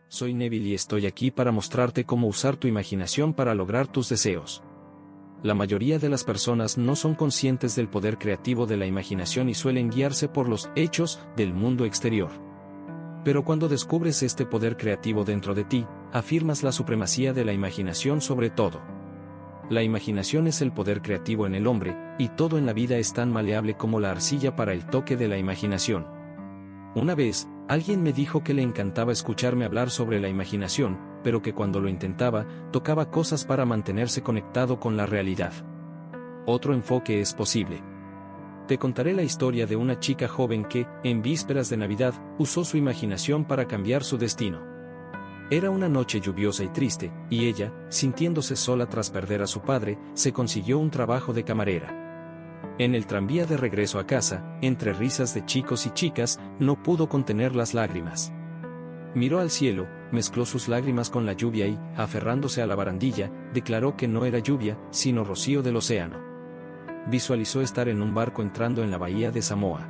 Soy Neville y estoy aquí para mostrarte cómo usar tu imaginación para lograr tus deseos. La mayoría de las personas no son conscientes del poder creativo de la imaginación y suelen guiarse por los hechos del mundo exterior. Pero cuando descubres este poder creativo dentro de ti, afirmas la supremacía de la imaginación sobre todo. La imaginación es el poder creativo en el hombre, y todo en la vida es tan maleable como la arcilla para el toque de la imaginación. Una vez, alguien me dijo que le encantaba escucharme hablar sobre la imaginación, pero que cuando lo intentaba, tocaba cosas para mantenerse conectado con la realidad. Otro enfoque es posible. Te contaré la historia de una chica joven que, en vísperas de Navidad, usó su imaginación para cambiar su destino. Era una noche lluviosa y triste, y ella, sintiéndose sola tras perder a su padre, se consiguió un trabajo de camarera. En el tranvía de regreso a casa, entre risas de chicos y chicas, no pudo contener las lágrimas. Miró al cielo, mezcló sus lágrimas con la lluvia y, aferrándose a la barandilla, declaró que no era lluvia, sino rocío del océano. Visualizó estar en un barco entrando en la bahía de Samoa.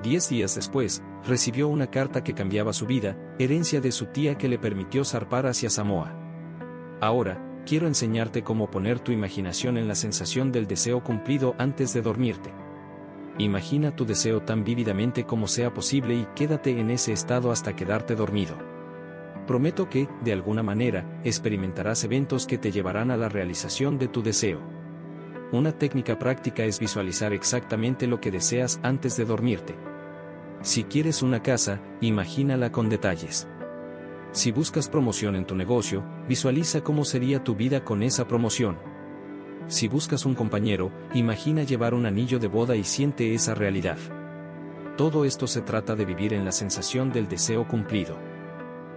10 días después, recibió una carta que cambiaba su vida, herencia de su tía que le permitió zarpar hacia Samoa. Ahora, quiero enseñarte cómo poner tu imaginación en la sensación del deseo cumplido antes de dormirte. Imagina tu deseo tan vívidamente como sea posible y quédate en ese estado hasta quedarte dormido. Prometo que, de alguna manera, experimentarás eventos que te llevarán a la realización de tu deseo. Una técnica práctica es visualizar exactamente lo que deseas antes de dormirte. Si quieres una casa, imagínala con detalles. Si buscas promoción en tu negocio, visualiza cómo sería tu vida con esa promoción. Si buscas un compañero, imagina llevar un anillo de boda y siente esa realidad. Todo esto se trata de vivir en la sensación del deseo cumplido.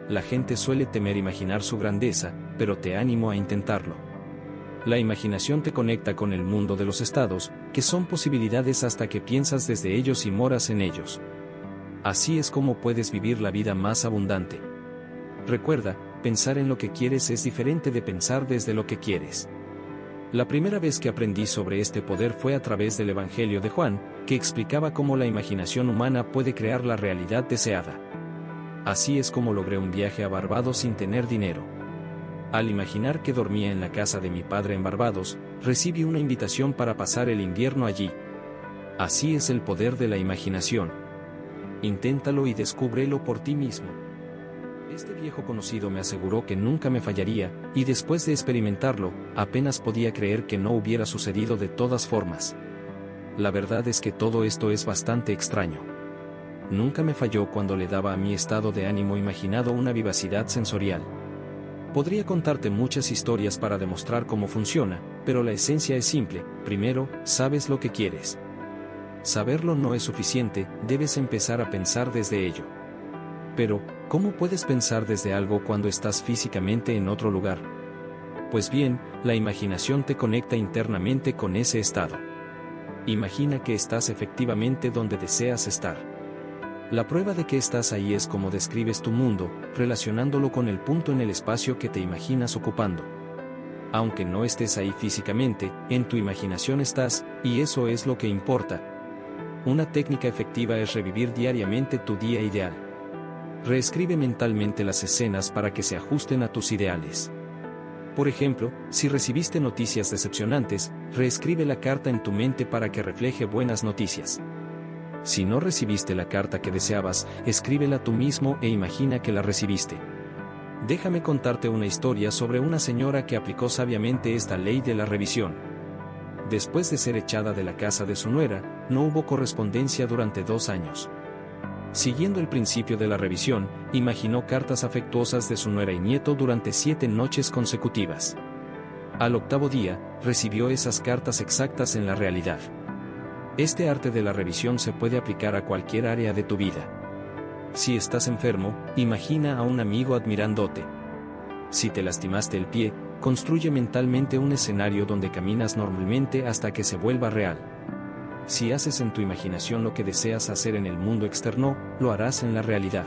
La gente suele temer imaginar su grandeza, pero te animo a intentarlo. La imaginación te conecta con el mundo de los estados, que son posibilidades hasta que piensas desde ellos y moras en ellos. Así es como puedes vivir la vida más abundante. Recuerda, pensar en lo que quieres es diferente de pensar desde lo que quieres. La primera vez que aprendí sobre este poder fue a través del Evangelio de Juan, que explicaba cómo la imaginación humana puede crear la realidad deseada. Así es como logré un viaje a Barbados sin tener dinero. Al imaginar que dormía en la casa de mi padre en Barbados, recibí una invitación para pasar el invierno allí. Así es el poder de la imaginación. Inténtalo y descúbrelo por ti mismo. Este viejo conocido me aseguró que nunca me fallaría, y después de experimentarlo, apenas podía creer que no hubiera sucedido de todas formas. La verdad es que todo esto es bastante extraño. Nunca me falló cuando le daba a mi estado de ánimo imaginado una vivacidad sensorial. Podría contarte muchas historias para demostrar cómo funciona, pero la esencia es simple. Primero, sabes lo que quieres. Saberlo no es suficiente, debes empezar a pensar desde ello. Pero, ¿cómo puedes pensar desde algo cuando estás físicamente en otro lugar? Pues bien, la imaginación te conecta internamente con ese estado. Imagina que estás efectivamente donde deseas estar. La prueba de que estás ahí es cómo describes tu mundo, relacionándolo con el punto en el espacio que te imaginas ocupando. Aunque no estés ahí físicamente, en tu imaginación estás, y eso es lo que importa. Una técnica efectiva es revivir diariamente tu día ideal. Reescribe mentalmente las escenas para que se ajusten a tus ideales. Por ejemplo, si recibiste noticias decepcionantes, reescribe la carta en tu mente para que refleje buenas noticias. Si no recibiste la carta que deseabas, escríbela tú mismo e imagina que la recibiste. Déjame contarte una historia sobre una señora que aplicó sabiamente esta ley de la revisión. Después de ser echada de la casa de su nuera, no hubo correspondencia durante 2 años. Siguiendo el principio de la revisión, imaginó cartas afectuosas de su nuera y nieto durante 7 noches consecutivas. Al 8º día, recibió esas cartas exactas en la realidad. Este arte de la revisión se puede aplicar a cualquier área de tu vida. Si estás enfermo, imagina a un amigo admirándote. Si te lastimaste el pie, construye mentalmente un escenario donde caminas normalmente hasta que se vuelva real. Si haces en tu imaginación lo que deseas hacer en el mundo externo, lo harás en la realidad.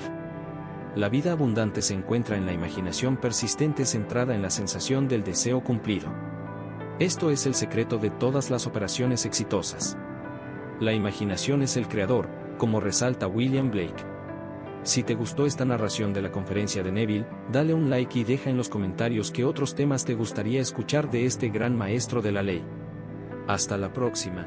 La vida abundante se encuentra en la imaginación persistente centrada en la sensación del deseo cumplido. Esto es el secreto de todas las operaciones exitosas. La imaginación es el creador, como resalta William Blake. Si te gustó esta narración de la conferencia de Neville, dale un like y deja en los comentarios qué otros temas te gustaría escuchar de este gran maestro de la ley. Hasta la próxima.